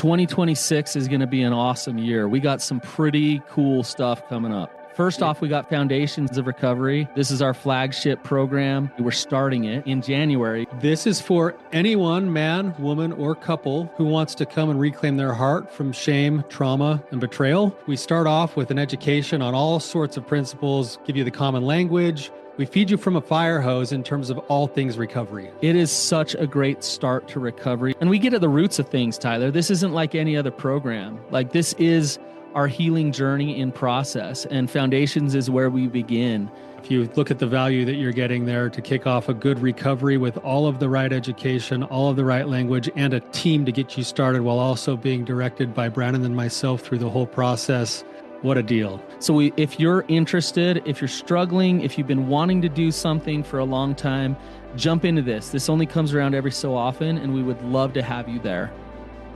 2026 is going to be an awesome year. We got some pretty cool stuff coming up. First off, we got Foundations of Recovery. This is our flagship program. We're starting it in January. This is for anyone, man, woman, or couple who wants to come and reclaim their heart from shame, trauma, and betrayal. We start off with an education on all sorts of principles, give you the common language. We feed you from a fire hose in terms of all things recovery. It is such a great start to recovery. And we get at the roots of things, Tyler. This isn't like any other program. Like, this is our healing journey in process, and Foundations is where we begin. If you look at the value that you're getting there to kick off a good recovery with all of the right education, all of the right language, and a team to get you started while also being directed by Brannon and myself through the whole process, what a deal. So if you're interested, if you're struggling, if you've been wanting to do something for a long time, jump into this. This only comes around every so often, and we would love to have you there.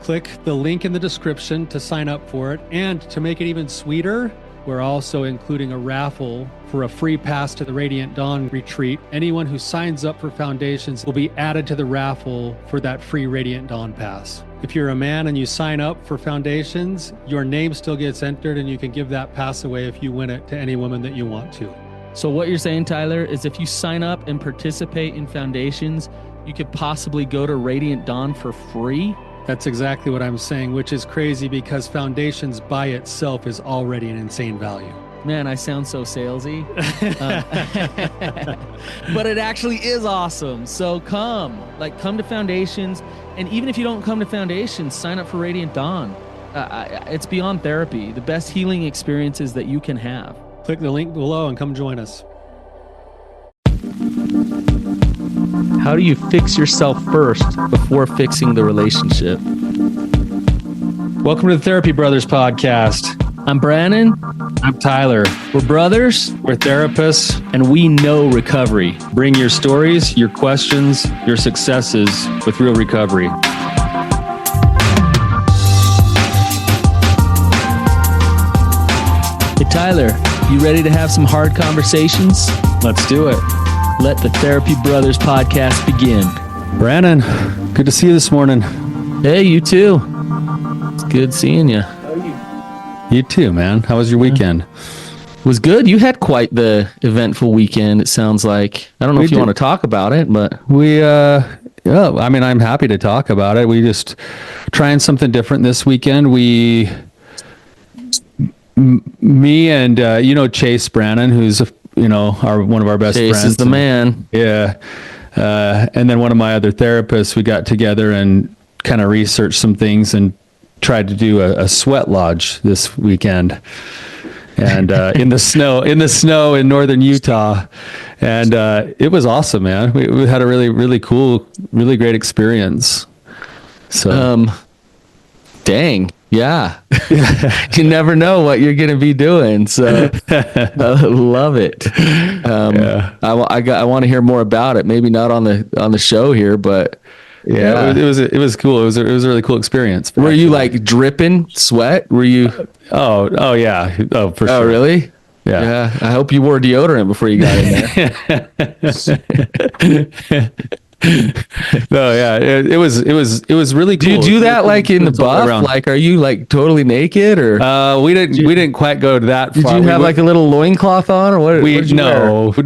Click the link in the description to sign up for it. And to make it even sweeter, we're also including a raffle for a free pass to the Radiant Dawn retreat. Anyone who signs up for Foundations will be added to the raffle for that free Radiant Dawn pass. If you're a man and you sign up for Foundations, your name still gets entered, and you can give that pass away if you win it to any woman that you want to. So what you're saying, Tyler, is if you sign up and participate in Foundations, you could possibly go to Radiant Dawn for free? That's exactly what I'm saying, which is crazy because Foundations by itself is already an insane value. Man, I sound so salesy. But it actually is awesome. So come to Foundations. And even if you don't come to Foundations, sign up for Radiant Dawn. It's beyond therapy, the best healing experiences that you can have. Click the link below and come join us. How do you fix yourself first before fixing the relationship? Welcome to the Therapy Brothers podcast. I'm Brannon. I'm Tyler. We're brothers. We're therapists. And we know recovery. Bring your stories, your questions, your successes with real recovery. Hey, Tyler, you ready to have some hard conversations? Let's do it. Let the Therapy Brothers podcast begin. Brannon, good to see you this morning. Hey, you too. It's good seeing you. How are you? You too, man. How was your weekend? It was good. You had quite the eventful weekend, it sounds like. I don't know if you want to talk about it, but... I'm happy to talk about it. We just trying something different this weekend. Me and, Chase Brannon, who's one of our best friends. Chase is the man. Yeah. And then one of my other therapists, we got together and kind of researched some things and tried to do a sweat lodge this weekend. And in the snow in northern Utah. And it was awesome, man. We had a really, really cool, really great experience. So dang. Yeah. You never know what you're going to be doing. So I love it. I want to hear more about it. Maybe not on the show here, but yeah. It was cool. It was a really cool experience. Were you like dripping sweat? Were you? Oh yeah. Oh, for sure. Oh, really? Yeah. I hope you wore deodorant before you got in there. No, yeah, it was really cool. Do you do that like in the buff? Like, are you like totally naked, or we didn't quite go to that far. Did you have like a little loincloth on, or what? No, we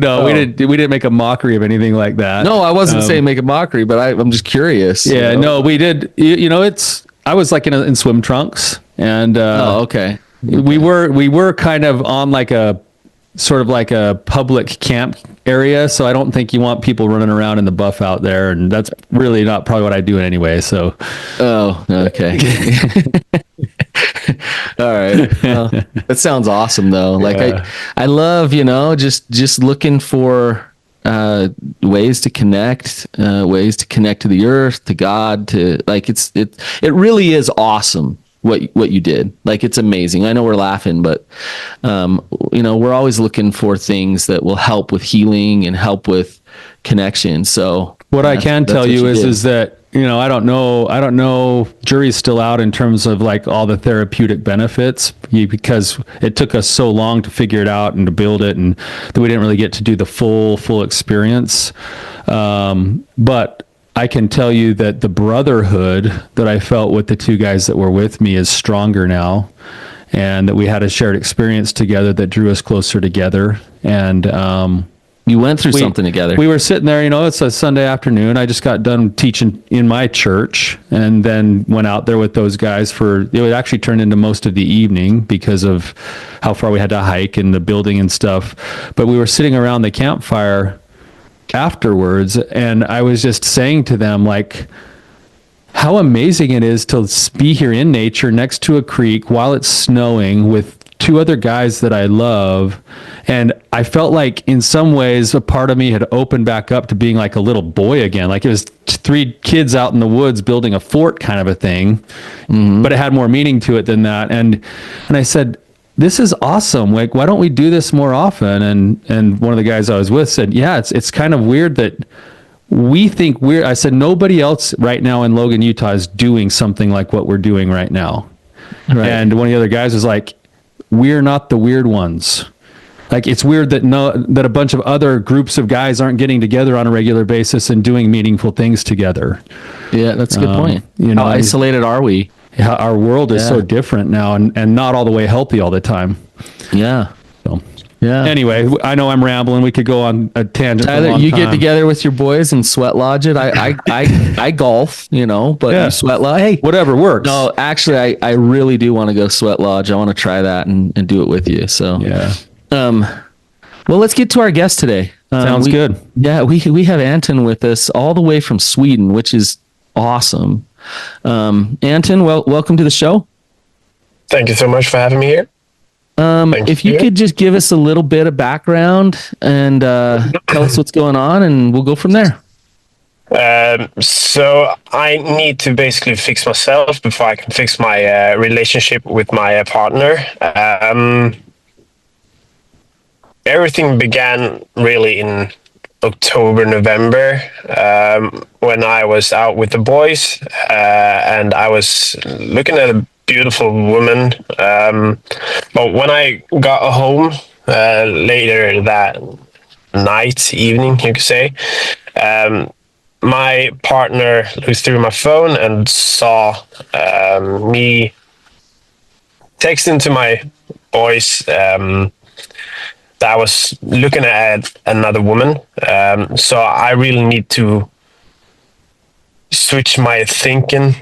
didn't make a mockery of anything like that. No, I wasn't saying make a mockery, but I'm just curious. Yeah, no, we did. I was like in swim trunks, and okay. We were kind of on like a sort of like a public camp area, so I don't think you want people running around in the buff out there, and that's really not probably what I do anyway. So, oh, okay. All right. Well, that sounds awesome though. Like I love, just looking for ways to connect to the earth, to God, to like it really is awesome. What you did. Like, it's amazing. I know we're laughing, but we're always looking for things that will help with healing and help with connection. So what I can tell you is that I don't know, jury's still out in terms of like all the therapeutic benefits, because it took us so long to figure it out and to build it, and that we didn't really get to do the full experience. But I can tell you that the brotherhood that I felt with the two guys that were with me is stronger now, and that we had a shared experience together that drew us closer together. And you went through something together. We were sitting there, it's a Sunday afternoon. I just got done teaching in my church, and then went out there with those guys it actually turned into most of the evening because of how far we had to hike and the building and stuff. But we were sitting around the campfire afterwards, and I was just saying to them, like, how amazing it is to be here in nature next to a creek while it's snowing with two other guys that I love. And I felt like in some ways a part of me had opened back up to being like a little boy again. Like it was three kids out in the woods building a fort kind of a thing, but it had more meaning to it than that. And I said, this is awesome. Like, why don't we do this more often? And one of the guys I was with said, yeah, it's kind of weird that we think I said, nobody else right now in Logan, Utah is doing something like what we're doing right now. Right. And one of the other guys was like, we're not the weird ones. Like, it's weird that a bunch of other groups of guys aren't getting together on a regular basis and doing meaningful things together. Yeah, that's a good point. How isolated are we? Our world is so different now, and not all the way healthy all the time. Yeah. So, yeah. Anyway, I know I'm rambling. We could go on a tangent. Tyler, you get together with your boys and sweat lodge it. I golf, but you sweat lodge. Hey, whatever works. No, actually, I really do want to go sweat lodge. I want to try that and do it with you. So yeah. Well, let's get to our guest today. Sounds good. Yeah, we have Anton with us all the way from Sweden, which is awesome. Anton, welcome to the show. Thank you so much for having me here. If you could just give us a little bit of background and tell us what's going on, and we'll go from there. So I need to basically fix myself before I can fix my relationship with my partner. Everything began really in October, November, when I was out with the boys, and I was looking at a beautiful woman. But when I got home later that evening, you could say, my partner looked through my phone and saw me texting to my boys that I was looking at another woman. So I really need to switch my thinking,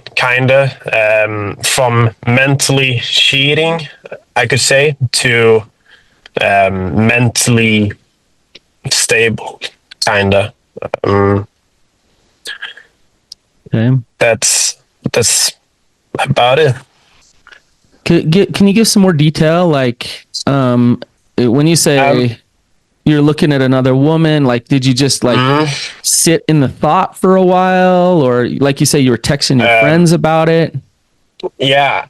from mentally cheating, I could say, to mentally stable, Okay. That's about it. Can you give some more detail? Like, when you say you're looking at another woman, like, did you just sit in the thought for a while, or like you say, you were texting your friends about it? Yeah,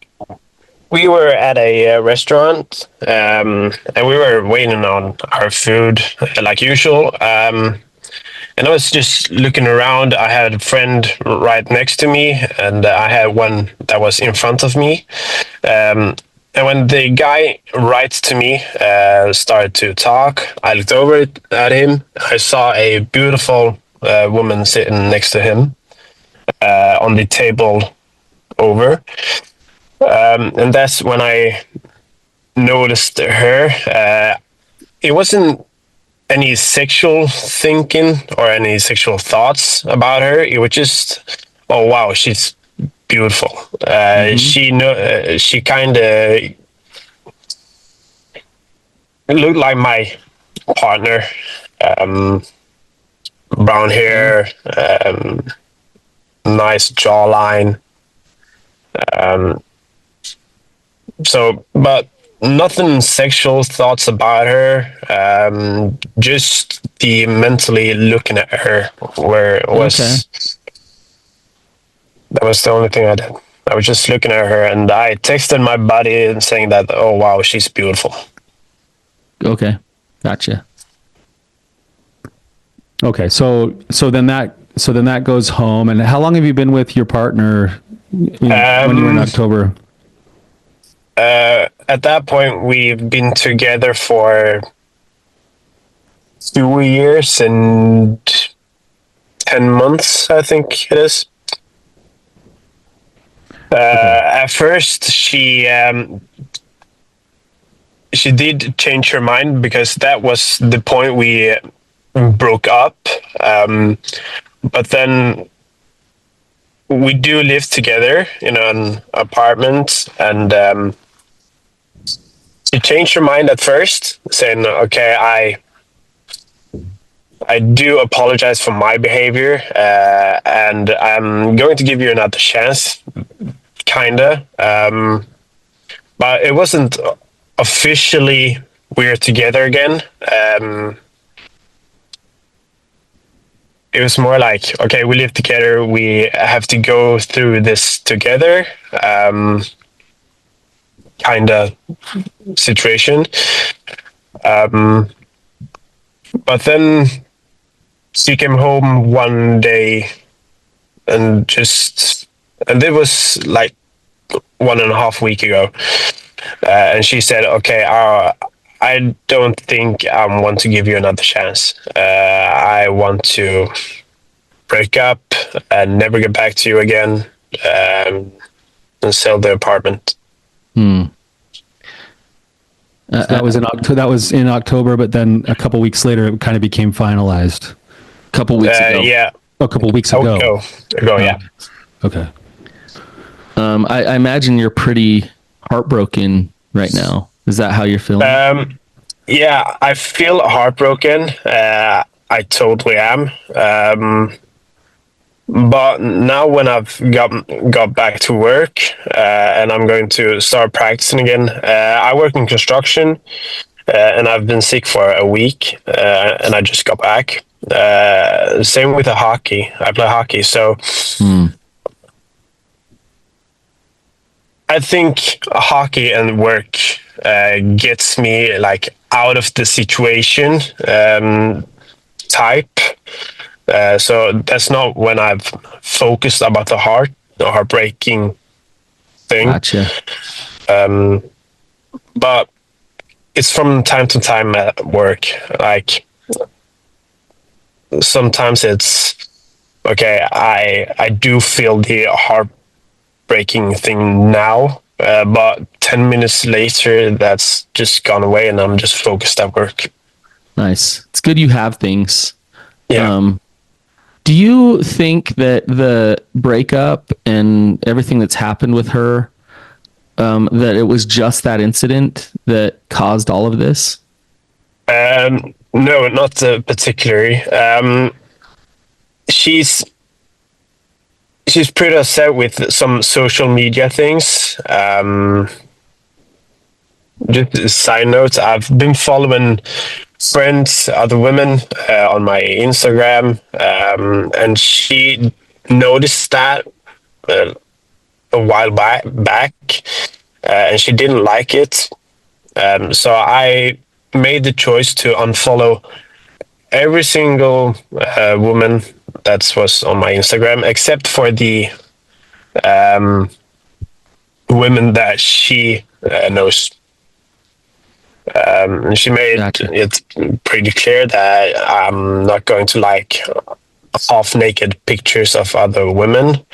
we were at a restaurant, and we were waiting on our food like usual. And I was just looking around. I had a friend right next to me, and I had one that was in front of me. And when the guy writes to me, started to talk, I looked over at him. I saw a beautiful woman sitting next to him on the table over. And that's when I noticed her. It wasn't any sexual thinking or any sexual thoughts about her. It was just, oh wow, she's beautiful. She kind of looked like my partner. Brown hair, nice jawline. But nothing sexual thoughts about her. Just the mentally looking at her where it was. Okay. That was the only thing I did. I was just looking at her, and I texted my buddy and saying that, oh wow, she's beautiful. Okay, gotcha. Okay, so then that goes home. And how long have you been with your partner when you were in October? At that point, we've been together for 2 years and 10 months, I think it is. At first, she did change her mind because that was the point we broke up. But then we do live together in an apartment, and she changed her mind at first, saying, "Okay, I do apologize for my behavior, and I'm going to give you another chance, kinda." But it wasn't officially we're together again. It was more like, okay, we live together. We have to go through this together, kind of situation. But then she came home one day and it was like 1.5 weeks ago. And she said, okay, I don't think I want to give you another chance. I want to break up and never get back to you again, and sell the apartment. That was in October, but then a couple weeks later, it kind of became finalized. A couple weeks ago. Yeah. A couple weeks ago. Yeah. Okay. I imagine you're pretty heartbroken right now. Is that how you're feeling? Yeah, I feel heartbroken. I totally am. But now when I've got back to work, and I'm going to start practicing again, I work in construction, and I've been sick for a week, and I just got back. Same with the hockey. I play hockey, so I think hockey and work gets me like out of the situation type. So that's not when I've focused about the heartbreaking thing. Gotcha. But it's from time to time at work. Like sometimes it's okay. I do feel the heartbreaking thing now, but 10 minutes later, that's just gone away, and I'm just focused at work. Nice. It's good you have things. Yeah. Do you think that the breakup and everything that's happened with her, that it was just that incident that caused all of this? No, not particularly. She's pretty upset with some social media things. Just a side note, I've been following friends, other women on my Instagram, and she noticed that a while back, and she didn't like it. So I made the choice to unfollow every single woman that was on my Instagram, except for the women that she knows. And she made it pretty clear that I'm not going to like half-naked pictures of other women.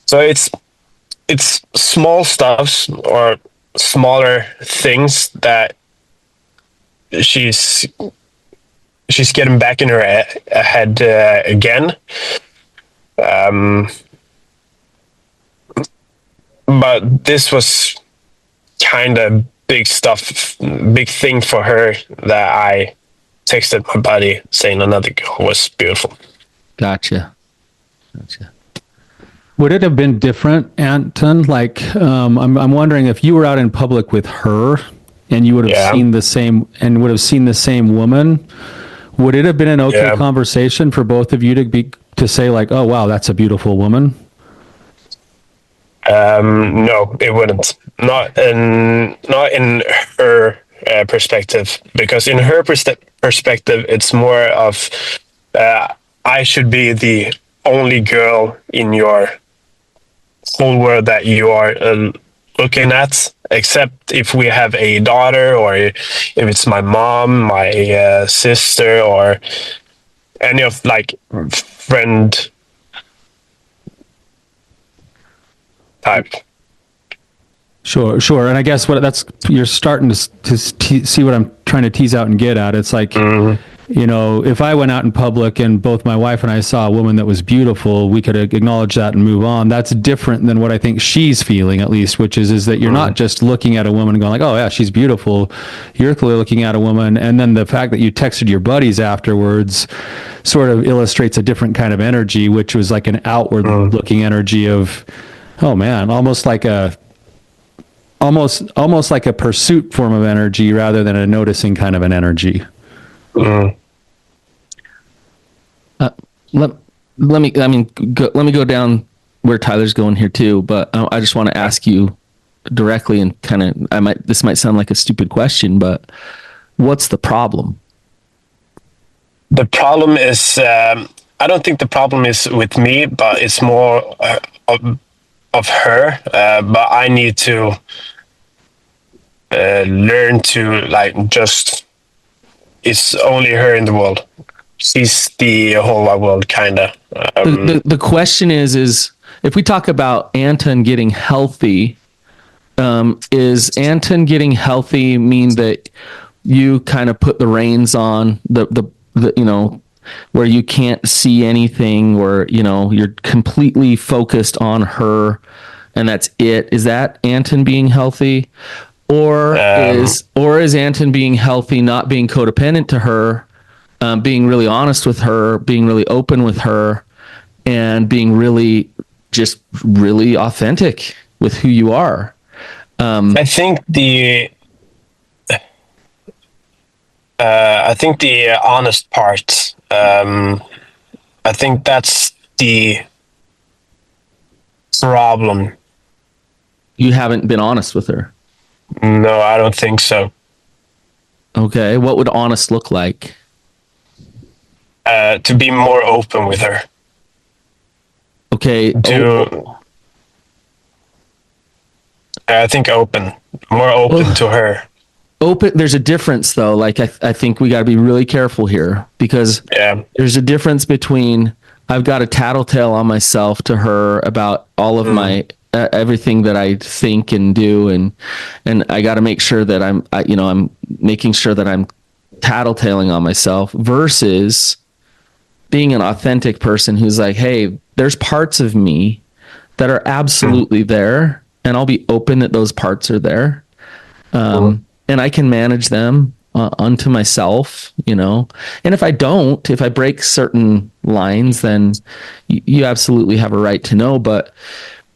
So it's small stuffs or smaller things that she's getting back in her head again. But this was kind of big thing for her that I texted my buddy saying another girl was beautiful. Gotcha. Would it have been different, Anton? Like, I'm wondering if you were out in public with her and you would have seen the same woman, would it have been an okay conversation for both of you to say like, oh wow, that's a beautiful woman? No, it wouldn't. Not in her perspective, because in her perspective, it's more of I should be the only girl in your whole world that you are looking at, except if we have a daughter, or if it's my mom, my sister, or any of like friend type. Sure. And I guess you're starting to see what I'm trying to tease out and get at. It's like, if I went out in public and both my wife and I saw a woman that was beautiful, we could acknowledge that and move on. That's different than what I think she's feeling, at least, which is that you're not just looking at a woman and going like, oh yeah, she's beautiful. You're clearly looking at a woman. And then the fact that you texted your buddies afterwards sort of illustrates a different kind of energy, which was like an outward looking energy of, oh man, almost like a pursuit form of energy rather than a noticing kind of an energy. Let me go down where Tyler's going here too, but I just want to ask you directly, and kind of, this might sound like a stupid question, but what's the problem? The problem is, I don't think the problem is with me, but it's more of her. But I need to learn to like just. It's only her in the world. She's the whole wide world, kind of. The question is if we talk about Anton getting healthy, is Anton getting healthy mean that you kind of put the reins on the where you can't see anything, or you're completely focused on her and that's it? Is that Anton being healthy? Or is Anton being healthy, not being codependent to her, being really honest with her, being really open with her, and being really authentic with who you are? I think the honest part. I think that's the problem. You haven't been honest with her. No, I don't think so. Okay, what would honest look like? To be more open with her. Okay. I think more open to her. Open. There's a difference though. Like I think we got to be really careful here, because there's a difference between I've got a tattletale on myself to her about all of my everything that I think and do, and I got to make sure that I'm making sure that I'm tattletaling on myself, versus being an authentic person who's like, hey, there's parts of me that are absolutely there, and I'll be open that those parts are there, and I can manage them unto myself, and if I break certain lines, then you absolutely have a right to know, but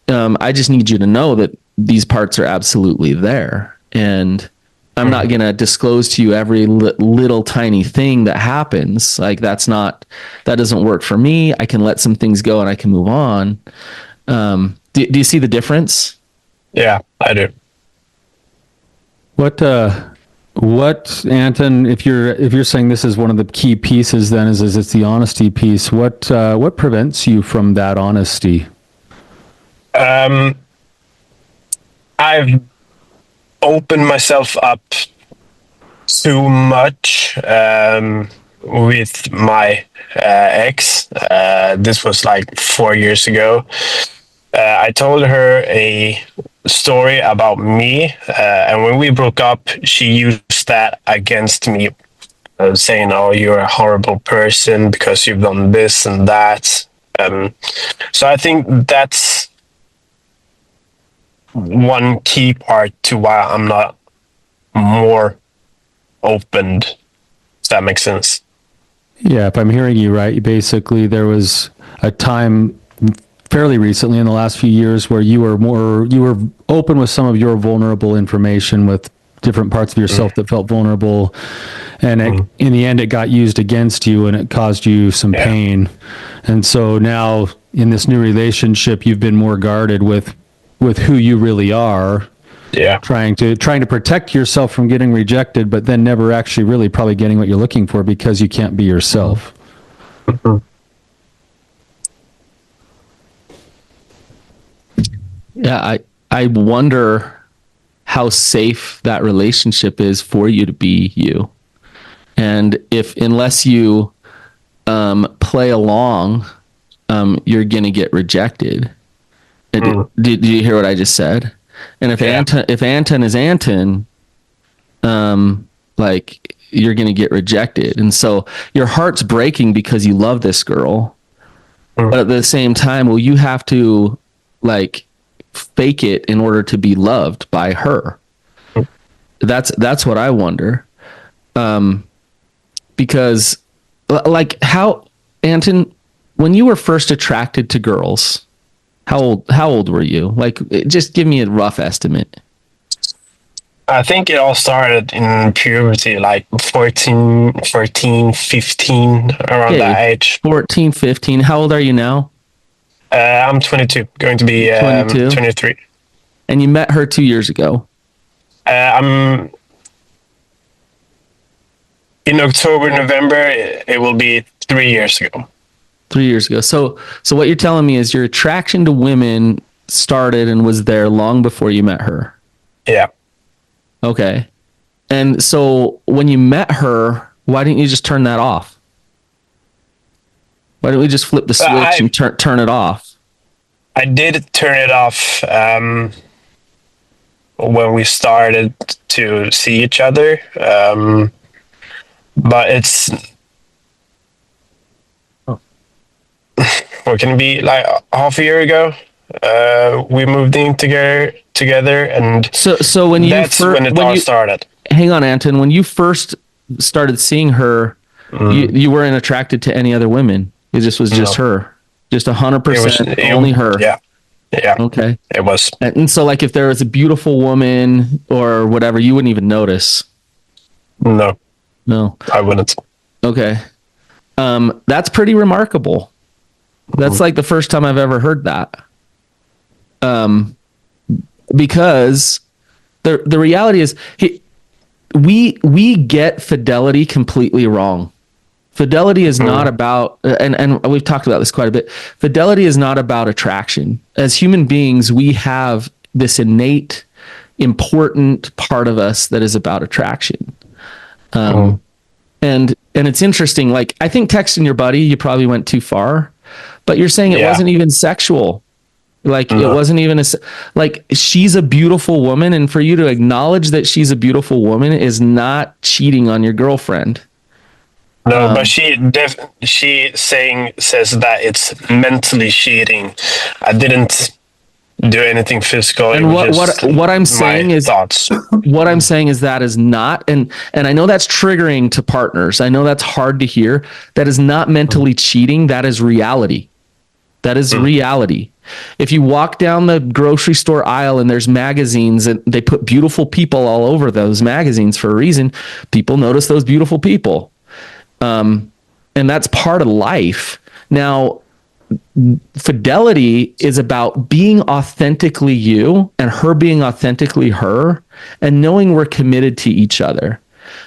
I just need you to know that these parts are absolutely there, and I'm not going to disclose to you every little tiny thing that happens. Like that doesn't work for me. I can let some things go and I can move on. Do you see the difference? Yeah, I do. What Anton, if you're saying this is one of the key pieces, then is it's the honesty piece. What prevents you from that honesty? I've opened myself up too much with my ex. This was like 4 years ago. I told her a story about me, and when we broke up, she used that against me, saying, "Oh, you're a horrible person because you've done this and that." So I think that's one key part to why I'm not more open. Does that make sense? Yeah, if I'm hearing you right, basically there was a time fairly recently in the last few years where you were open with some of your vulnerable information, with different parts of yourself that felt vulnerable, and in the end it got used against you and it caused you some pain. And so now in this new relationship, you've been more guarded with who you really are. Yeah. Trying to protect yourself from getting rejected, but then never actually really probably getting what you're looking for because you can't be yourself. Yeah, I wonder how safe that relationship is for you to be you. And unless you play along, you're going to get rejected. Did you hear what I just said? And if Anton is Anton, like, you're going to get rejected. And so your heart's breaking because you love this girl. But at the same time, well, you have to like fake it in order to be loved by her. That's what I wonder. Because like, how, Anton, when you were first attracted to girls, how old were you? Like, just give me a rough estimate. I think it all started in puberty, like 14, 15, around that age. 14, 15. How old are you now? I'm 22, going to be 23. And you met her 2 years ago. I'm in October, November, it will be 3 years ago. 3 years ago. So what you're telling me is your attraction to women started and was there long before you met her. Yeah. Okay. And so when you met her, why didn't you just turn that off? Why didn't we just flip the switch and turn it off? I did turn it off when we started to see each other. But it's... What can it be? Like half a year ago, we moved in together, and so when that's when it all started. Hang on, Anton. When you first started seeing her, you weren't attracted to any other women. It just was just her, just 100% only her. Yeah. Okay. It was. And so, like, if there was a beautiful woman or whatever, you wouldn't even notice. No, I wouldn't. Okay. That's pretty remarkable. That's like the first time I've ever heard that. Because the reality is we get fidelity completely wrong. Fidelity is not about, and we've talked about this quite a bit. Fidelity is not about attraction. As human beings, we have this innate, important part of us that is about attraction. And it's interesting. Like, I think texting your buddy, you probably went too far. But you're saying it wasn't even sexual. Like, it wasn't even like, she's a beautiful woman. And for you to acknowledge that she's a beautiful woman is not cheating on your girlfriend. No, but she says that it's mentally cheating. I didn't do anything physical. And what I'm saying is thoughts. What I'm saying is that is not, and I know that's triggering to partners. I know that's hard to hear. That is not mentally cheating. That is reality. That is reality. If you walk down the grocery store aisle and there's magazines and they put beautiful people all over those magazines for a reason, people notice those beautiful people. And that's part of life. Now, fidelity is about being authentically you and her being authentically her, and knowing we're committed to each other.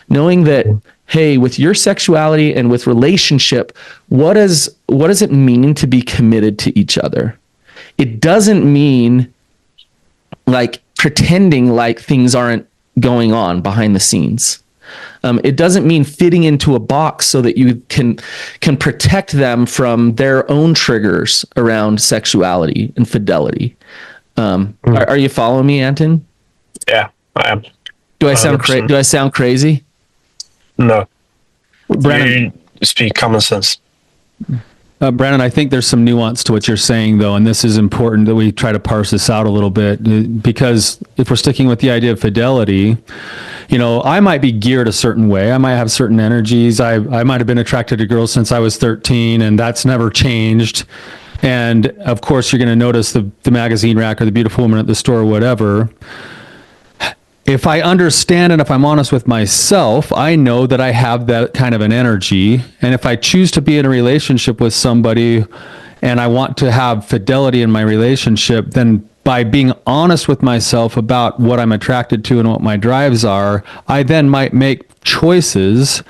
Knowing that, hey, with your sexuality and with relationship, what does it mean to be committed to each other? It doesn't mean like pretending like things aren't going on behind the scenes. It doesn't mean fitting into a box so that you can protect them from their own triggers around sexuality and fidelity. Are you following me, Anton? Yeah, I am. Do I sound crazy? No. Brannon, you speak common sense. Brannon, I think there's some nuance to what you're saying, though, and this is important that we try to parse this out a little bit, because if we're sticking with the idea of fidelity, I might be geared a certain way. I might have certain energies. I might have been attracted to girls since I was 13, and that's never changed. And of course, you're going to notice the magazine rack or the beautiful woman at the store or whatever. If I understand and if I'm honest with myself, I know that I have that kind of an energy. And if I choose to be in a relationship with somebody and I want to have fidelity in my relationship, then by being honest with myself about what I'm attracted to and what my drives are, I then might make choices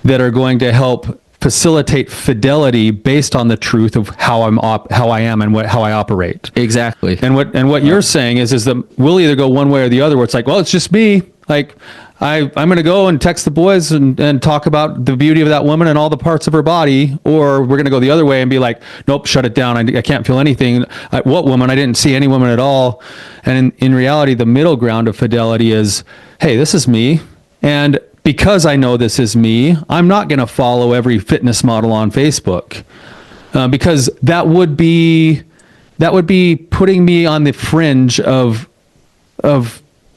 that are going to help facilitate fidelity based on the truth of how I am and how I operate. Exactly. And what you're saying is that we'll either go one way or the other, where it's like, well, it's just me. Like I'm going to go and text the boys and talk about the beauty of that woman and all the parts of her body. Or we're going to go the other way and be like, nope, shut it down. I can't feel anything. What woman? I didn't see any woman at all. And in reality, the middle ground of fidelity is, hey, this is me. And because I know this is me, I'm not going to follow every fitness model on Facebook, because that would be putting me on the fringe of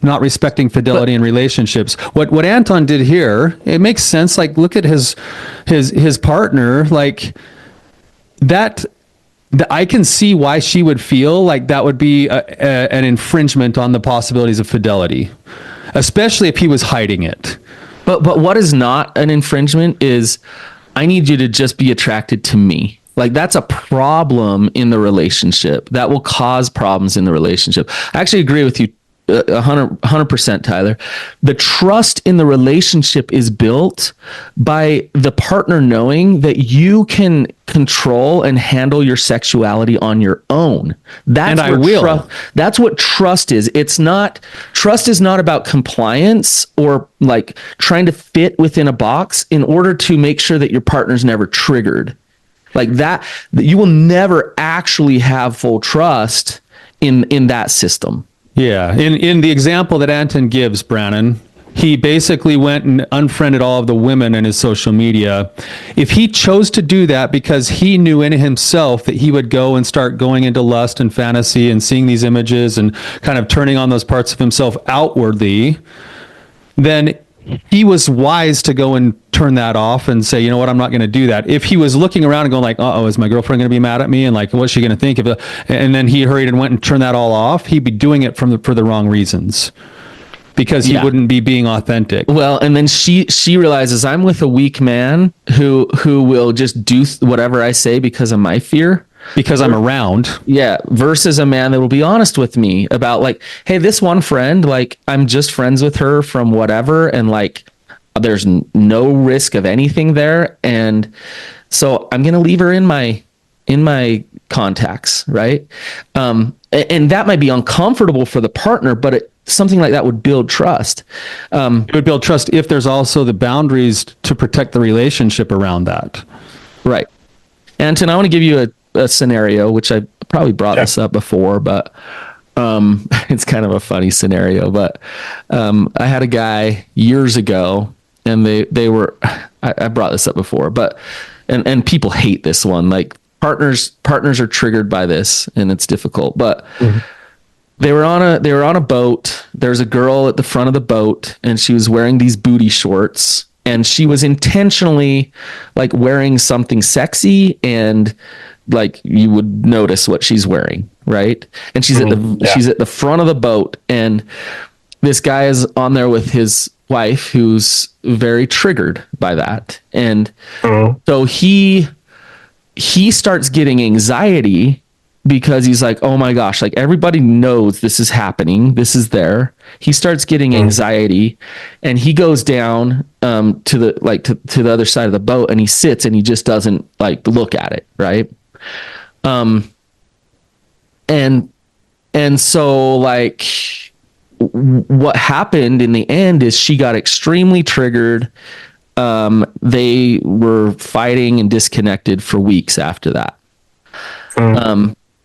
not respecting fidelity in relationships. What Anton did here, it makes sense. Like, look at his partner, like that. I can see why she would feel like that would be an infringement on the possibilities of fidelity, especially if he was hiding it. But what is not an infringement is, I need you to just be attracted to me. Like, that's a problem in the relationship. That will cause problems in the relationship. I actually agree with you 100%, Tyler. The trust in the relationship is built by the partner knowing that you can control and handle your sexuality on your own. That's what trust is. Trust is not about compliance or like trying to fit within a box in order to make sure that your partner's never triggered. Like that, you will never actually have full trust in that system. Yeah. In the example that Anton gives, Brannon, he basically went and unfriended all of the women in his social media. If he chose to do that because he knew in himself that he would go and start going into lust and fantasy and seeing these images and kind of turning on those parts of himself outwardly, then he was wise to go and turn that off and say, you know what, I'm not going to do that. If he was looking around and going like, uh-oh, is my girlfriend going to be mad at me? And like, what's she going to think? And then he hurried and went and turned that all off. He'd be doing it for the wrong reasons, because he wouldn't be being authentic. Well, and then she realizes, I'm with a weak man who will just do whatever I say because of my fear. Because I'm around. Yeah. Versus a man that will be honest with me about like, hey, this one friend, like I'm just friends with her from whatever. And like, there's no risk of anything there. And so I'm going to leave her in my contacts. Right. And that might be uncomfortable for the partner, but something like that would build trust. It would build trust if there's also the boundaries to protect the relationship around that. Right. Anton, I want to give you a scenario, which I probably brought this up before, but it's kind of a funny scenario. But I had a guy years ago, and they were, I brought this up before, but and people hate this one. Like partners are triggered by this, and it's difficult. But they were on a boat. There's a girl at the front of the boat, and she was wearing these booty shorts. And she was intentionally like wearing something sexy, and like you would notice what she's wearing, right? And she's she's at the front of the boat, and this guy is on there with his wife, who's very triggered by that, and so he starts getting anxiety because he's like, oh my gosh, like everybody knows this is happening. This is there. He starts getting anxiety, and he goes down to the other side of the boat, and he sits and he just doesn't like look at it. Right. And so like what happened in the end is she got extremely triggered. They were fighting and disconnected for weeks after that.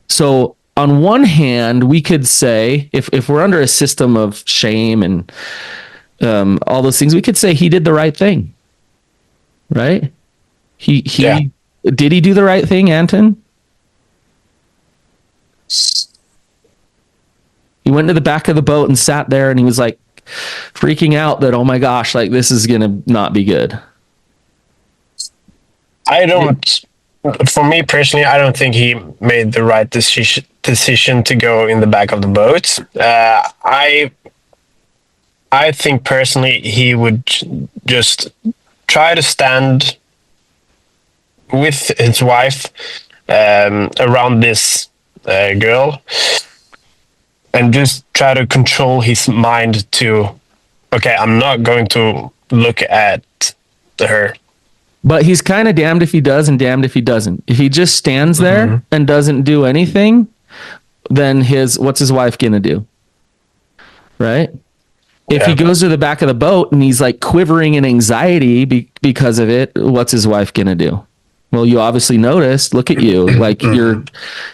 So on one hand, we could say if we're under a system of shame and all those things, we could say he did the right thing, right? Did he do the right thing, Anton? He went to the back of the boat and sat there, and he was like freaking out that, oh my gosh, like this is going to not be good. For me personally, I don't think he made the right decision to go in the back of the boat. I think personally he would just try to stand with his wife around this girl, and just try to control his mind to, okay, I'm not going to look at her but he's kind of damned if he does and damned if he doesn't. If he just stands there and doesn't do anything, then what's his wife gonna do? Right? If he goes to the back of the boat and he's like quivering in anxiety because of it, what's his wife gonna do? Well, you obviously noticed, look at you, like you're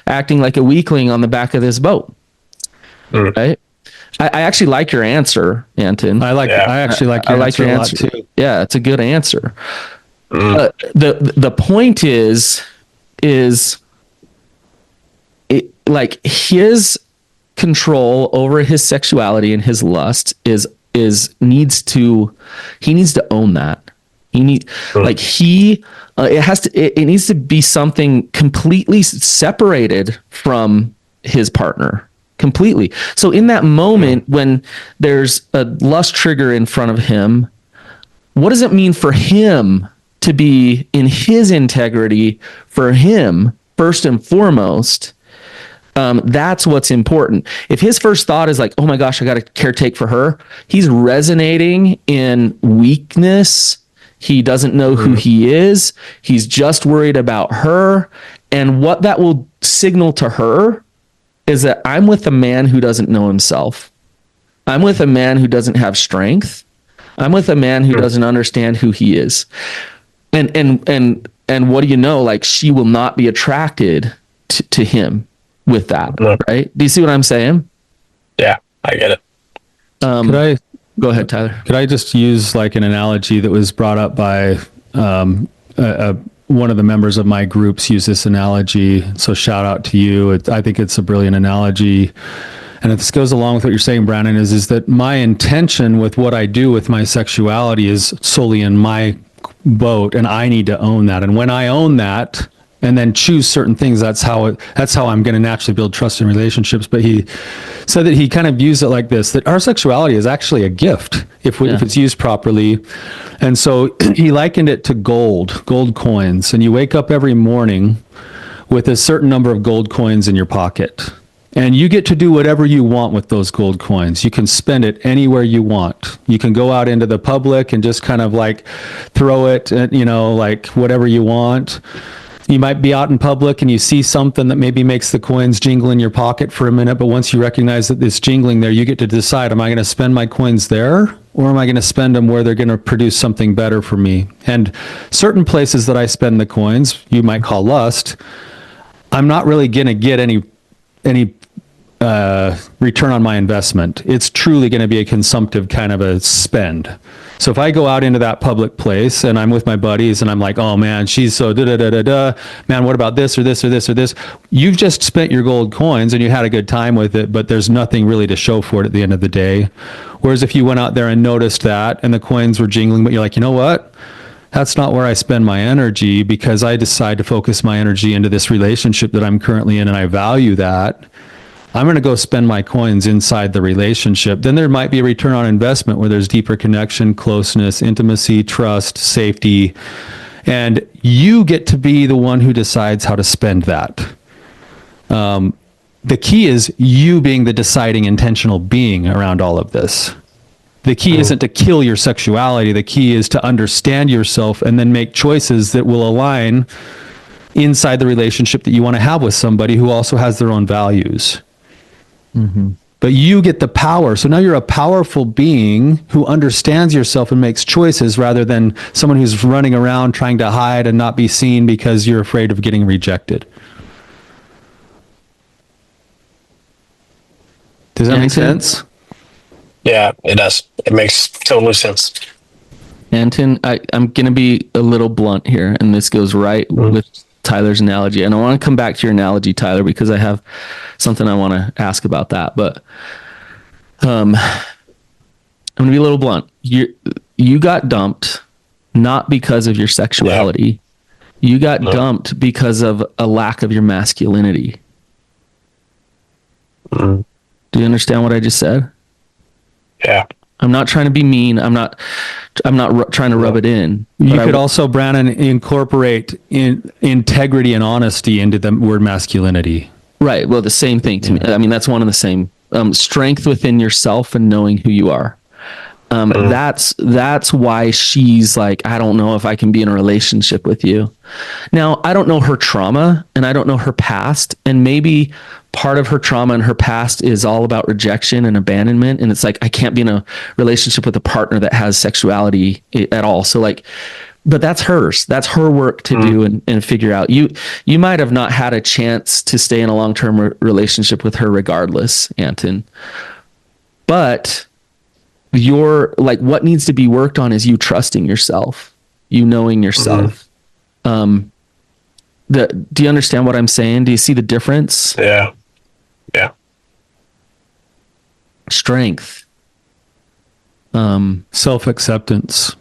acting like a weakling on the back of this boat. Right? I actually like your answer, Anton. I actually like your answer a lot too. Yeah, it's a good answer. The point is like his control over his sexuality and his lust needs to own that. It needs to be something completely separated from his partner. Completely. So in that moment when there's a lust trigger in front of him, what does it mean for him to be in his integrity, for him first and foremost? That's what's important. If his first thought is like, oh my gosh, I got to caretake for her, he's resonating in weakness. He doesn't know who he is. He's just worried about her. And what that will signal to her is that I'm with a man who doesn't know himself. I'm with a man who doesn't have strength. I'm with a man who doesn't understand who he is. And what do you know? Like, she will not be attracted to him with that. Right? Do you see what I'm saying? Yeah, I get it. Go ahead, Tyler. Could I just use like an analogy that was brought up by one of the members of my groups used this analogy. So shout out to you. I think it's a brilliant analogy. And this goes along with what you're saying, Brannon, is that my intention with what I do with my sexuality is solely in my boat, and I need to own that. And when I own that and then choose certain things, that's how I'm going to naturally build trust in relationships. But he said that he kind of views it like this, that our sexuality is actually a gift if it's used properly. And so he likened it to gold coins. And you wake up every morning with a certain number of gold coins in your pocket. And you get to do whatever you want with those gold coins. You can spend it anywhere you want. You can go out into the public and just kind of like throw it at, like whatever you want. You might be out in public and you see something that maybe makes the coins jingle in your pocket for a minute, but once you recognize that it's jingling there, you get to decide, am I going to spend my coins there, or am I going to spend them where they're going to produce something better for me? And certain places that I spend the coins, you might call lust, I'm not really going to get any return on my investment. It's truly going to be a consumptive kind of a spend. So if I go out into that public place and I'm with my buddies and I'm like, oh man, she's so man, what about this or this or this or this? You've just spent your gold coins and you had a good time with it, but there's nothing really to show for it at the end of the day. Whereas if you went out there and noticed that and the coins were jingling, but you're like, you know what? That's not where I spend my energy, because I decide to focus my energy into this relationship that I'm currently in and I value that. I'm going to go spend my coins inside the relationship. Then there might be a return on investment where there's deeper connection, closeness, intimacy, trust, safety. And you get to be the one who decides how to spend that. The key is you being the deciding intentional being around all of this. The key isn't to kill your sexuality. The key is to understand yourself and then make choices that will align inside the relationship that you want to have with somebody who also has their own values. Mm-hmm. But you get the power. So now you're a powerful being who understands yourself and makes choices, rather than someone who's running around trying to hide and not be seen because you're afraid of getting rejected. Does that make sense? Yeah, it does. It makes total sense. Anton, I'm going to be a little blunt here, and this goes right with Tyler's analogy. And I want to come back to your analogy, Tyler, because I have something I want to ask about that. But I'm going to be a little blunt. You got dumped not because of your sexuality. Yeah. You got dumped because of a lack of your masculinity. Do you understand what I just said? Yeah. I'm not trying to be mean. I'm not trying to rub it in. You could also, Brannon, incorporate integrity and honesty into the word masculinity. Right. Well, the same thing to me. I mean, that's one and the same. Strength within yourself and knowing who you are. That's why she's like, I don't know if I can be in a relationship with you. Now, I don't know her trauma and I don't know her past. And maybe part of her trauma and her past is all about rejection and abandonment. And it's like, I can't be in a relationship with a partner that has sexuality at all. So like, but that's hers. That's her work to do and figure out. You might have not had a chance to stay in a long-term relationship with her regardless, Anton. But what needs to be worked on is you trusting yourself, you knowing yourself. Do you understand what I'm saying? Do you see the difference? Yeah. Strength. Self-acceptance.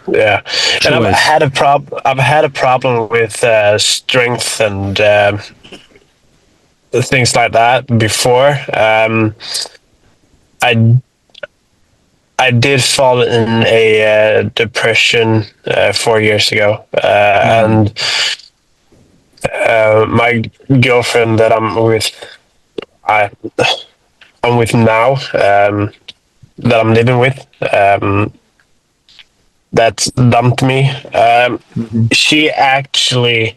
Yeah. Choice. And I've had a problem with strength and things like that before. I did fall in a depression 4 years ago, and my girlfriend that I'm with now, that I'm living with, that dumped me. She actually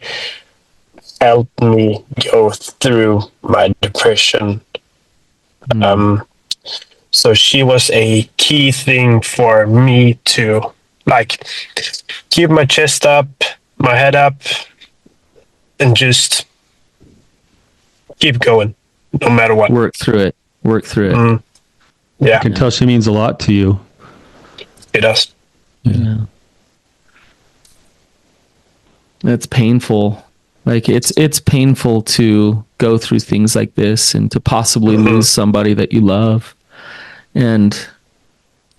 helped me go through my depression. So she was a key thing for me to like keep my chest up, my head up, and just keep going no matter what. Work through it. Yeah. I can tell she means a lot to you. It does. Yeah. It's painful. Like it's painful to go through things like this and to possibly lose somebody that you love. And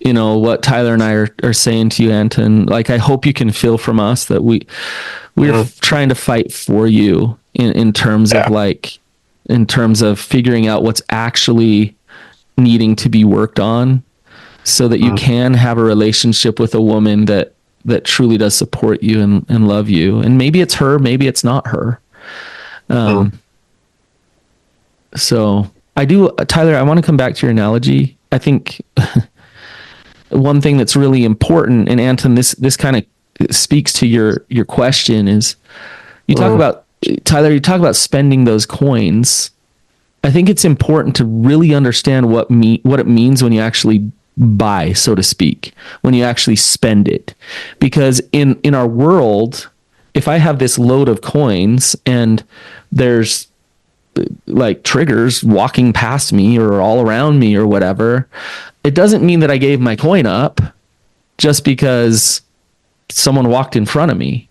you know what Tyler and I are saying to you, Anton, like I hope you can feel from us that we're trying to fight for you in terms of in terms of figuring out what's actually needing to be worked on so that you can have a relationship with a woman that truly does support you and love you. And maybe it's her, maybe it's not her. So I do, Tyler, I want to come back to your analogy. I think one thing that's really important, and Anton, this kind of speaks to your question, is you talk about, Tyler, you talk about spending those coins. I think it's important to really understand what it means when you actually buy, so to speak, when you actually spend it. Because in our world, if I have this load of coins and there's like triggers walking past me or all around me or whatever, it doesn't mean that I gave my coin up just because someone walked in front of me.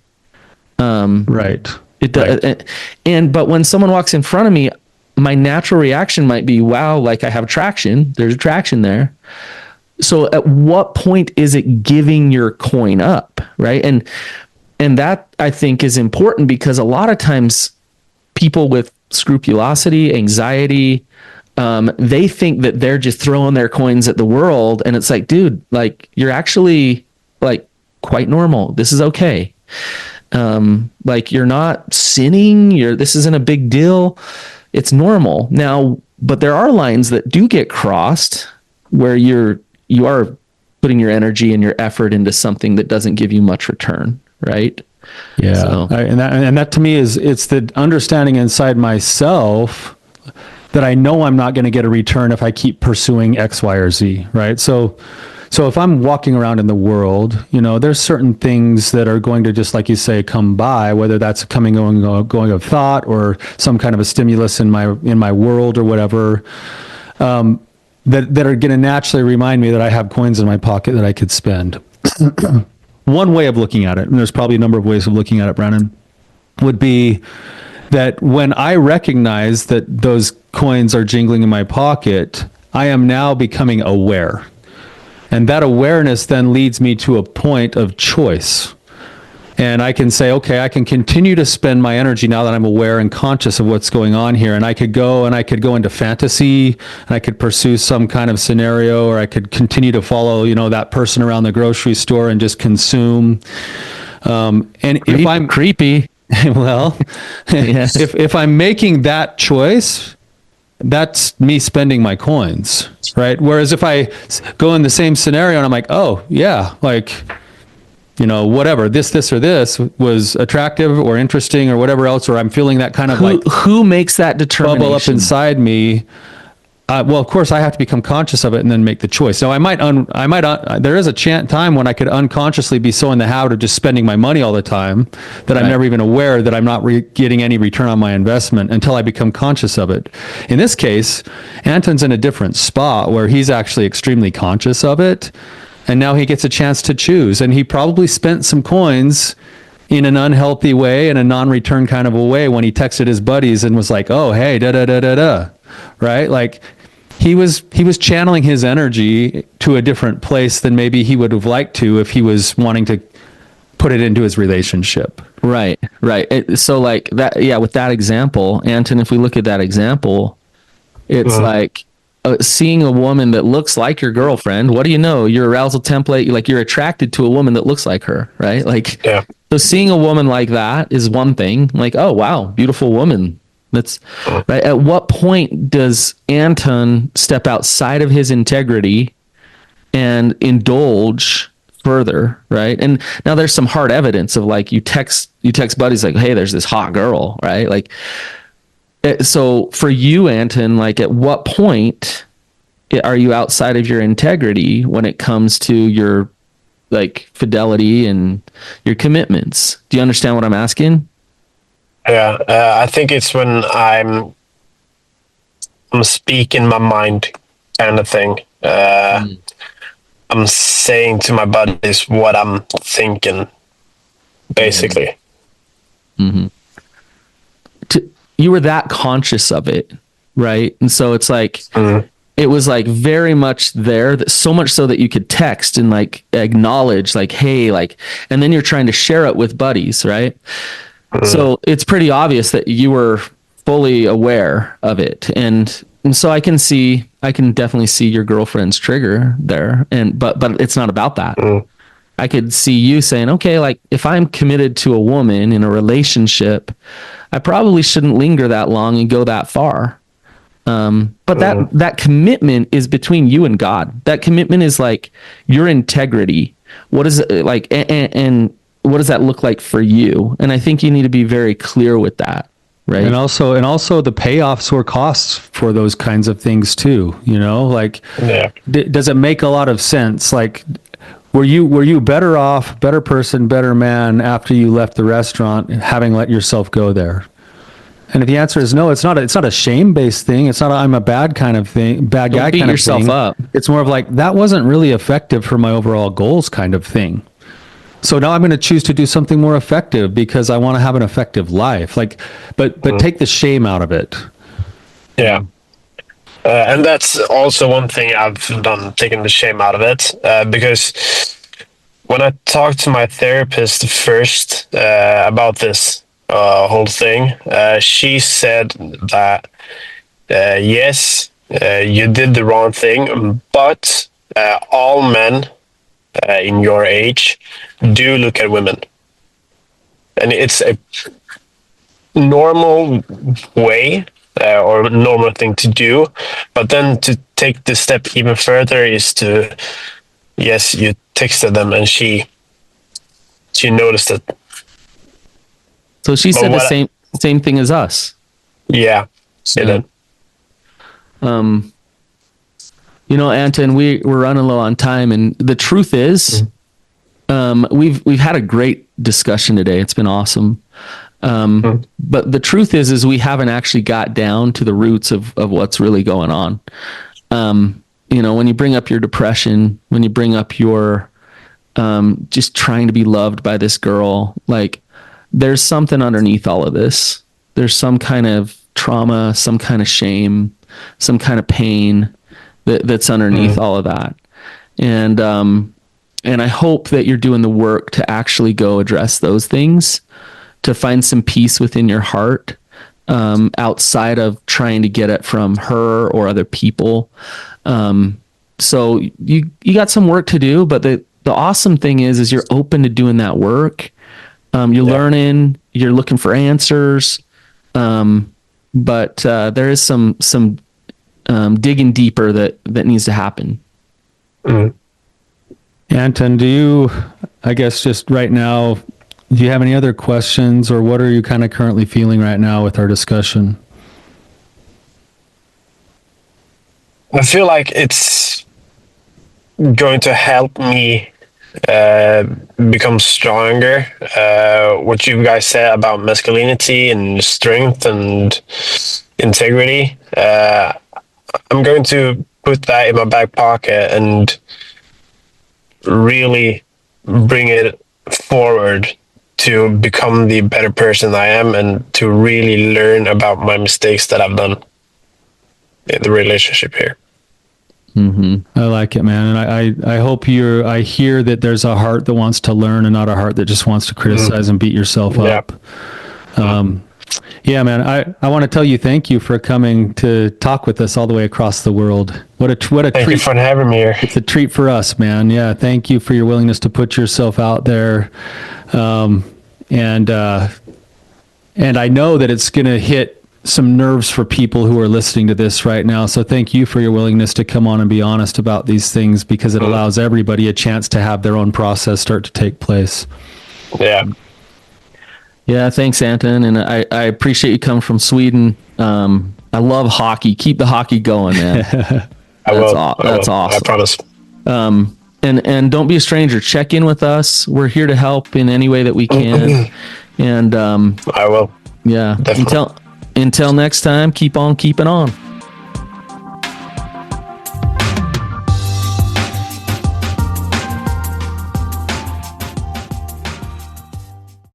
Right. But when someone walks in front of me, my natural reaction might be, wow, like I have attraction. There's attraction there. So at what point is it giving your coin up? Right. And that I think is important because a lot of times people with scrupulosity, anxiety, they think that they're just throwing their coins at the world. And it's like, dude, like you're actually like quite normal. This is okay. Like you're not sinning. This isn't a big deal. It's normal now, but there are lines that do get crossed where you are putting your energy and your effort into something that doesn't give you much return. Right. Yeah. So. And that to me it's the understanding inside myself that I know I'm not going to get a return if I keep pursuing X, Y, or Z. Right. So if I'm walking around in the world, there's certain things that are going to, just like you say, come by, whether that's going of thought or some kind of a stimulus in my world or whatever, that are going to naturally remind me that I have coins in my pocket that I could spend. One way of looking at it, and there's probably a number of ways of looking at it, Brannon, would be that when I recognize that those coins are jingling in my pocket, I am now becoming aware. And that awareness then leads me to a point of choice. And I can say, okay, I can continue to spend my energy now that I'm aware and conscious of what's going on here. And I could go into fantasy, and I could pursue some kind of scenario, or I could continue to follow, that person around the grocery store and just consume. If I'm creepy, well, if I'm making that choice, that's me spending my coins. right? Whereas if I go in the same scenario and I'm like, oh yeah, like, you know, whatever, this or this was attractive or interesting or whatever else, or I'm feeling that kind of who makes that determination? bubble up inside me. Well, of course, I have to become conscious of it and then make the choice. Now, there is a time when I could unconsciously be so in the habit of just spending my money all the time that I'm never even aware that I'm not getting any return on my investment until I become conscious of it. In this case, Anton's in a different spot where he's actually extremely conscious of it. And now he gets a chance to choose. And he probably spent some coins in an unhealthy way, in a non-return kind of a way, when he texted his buddies and was like, oh, hey, da-da-da-da-da, right? Like, he was channeling his energy to a different place than maybe he would have liked to if he was wanting to put it into his relationship. Right. So like that, yeah, with that example, Anton, if we look at that example, it's like seeing a woman that looks like your girlfriend. What do you know? Your arousal template, like you're attracted to a woman that looks like her, right? Like, so seeing a woman like that is one thing. Like, oh, wow, beautiful woman. That's right. At what point does Anton step outside of his integrity and indulge further, right? And now there's some hard evidence of like you text buddies like, hey, there's this hot girl, right? Like, so for you, Anton, like at what point are you outside of your integrity when it comes to your like fidelity and your commitments? Do you understand what I'm asking? Yeah, I think it's when I'm speaking my mind kind of thing. I'm saying to my buddies what I'm thinking, basically. Mm-hmm. You were that conscious of it, right? And so it's like, it was like very much there, that so much so that you could text and like acknowledge like, hey, like, and then you're trying to share it with buddies, right? So it's pretty obvious that you were fully aware of it. And so I can definitely see your girlfriend's trigger there. But it's not about that. I could see you saying, okay, like if I'm committed to a woman in a relationship, I probably shouldn't linger that long and go that far. But that commitment is between you and God. That commitment is like your integrity. What is it like? And what does that look like for you? And I think you need to be very clear with that, right? And also the payoffs or costs for those kinds of things too. You know, like, does it make a lot of sense? Like, were you better off, better person, better man after you left the restaurant, having let yourself go there? And if the answer is no, it's not a shame-based thing. It's not I'm a bad kind of thing, bad guy kind of thing. Don't beat yourself up. It's more of like, that wasn't really effective for my overall goals kind of thing. So now I'm going to choose to do something more effective because I want to have an effective life. Like, but take the shame out of it. Yeah. And that's also one thing I've done, taking the shame out of it. Because when I talked to my therapist first about this whole thing, she said that, yes, you did the wrong thing, but all men in your age do look at women. And it's a normal way or normal thing to do. But then to take the step even further is to, yes, you texted them and she noticed it. So she said the same thing as us. Yeah, she did. You know, Anton, we're running low on time, and the truth is, we've had a great discussion today. It's been awesome. But the truth is we haven't actually got down to the roots of what's really going on. You know, when you bring up your depression, when you bring up your just trying to be loved by this girl, like there's something underneath all of this. There's some kind of trauma, some kind of shame, some kind of pain that's underneath all of that. And I hope that you're doing the work to actually go address those things, to find some peace within your heart, outside of trying to get it from her or other people. So you got some work to do, but the awesome thing is you're open to doing that work. You're learning, you're looking for answers. But there is some digging deeper that needs to happen. Anton, I guess just right now, do you have any other questions, or what are you kind of currently feeling right now with our discussion? I feel like it's going to help me become stronger. What you guys said about masculinity and strength and integrity, I'm going to put that in my back pocket and really bring it forward to become the better person I am, and to really learn about my mistakes that I've done in the relationship here. I like it, man. And I hope I hear that there's a heart that wants to learn and not a heart that just wants to criticize and beat yourself up. Yeah, man, I want to tell you thank you for coming to talk with us all the way across the world. What a treat. Thank you for having me here. It's a treat for us, man. Yeah, thank you for your willingness to put yourself out there. And I know that it's going to hit some nerves for people who are listening to this right now. So thank you for your willingness to come on and be honest about these things, because it allows everybody a chance to have their own process start to take place. Yeah, thanks, Anton. And I appreciate you coming from Sweden. I love hockey. Keep the hockey going, man. That's awesome. I promise. And don't be a stranger. Check in with us. We're here to help in any way that we can. And I will. Yeah. Definitely. Until next time, keep on keeping on.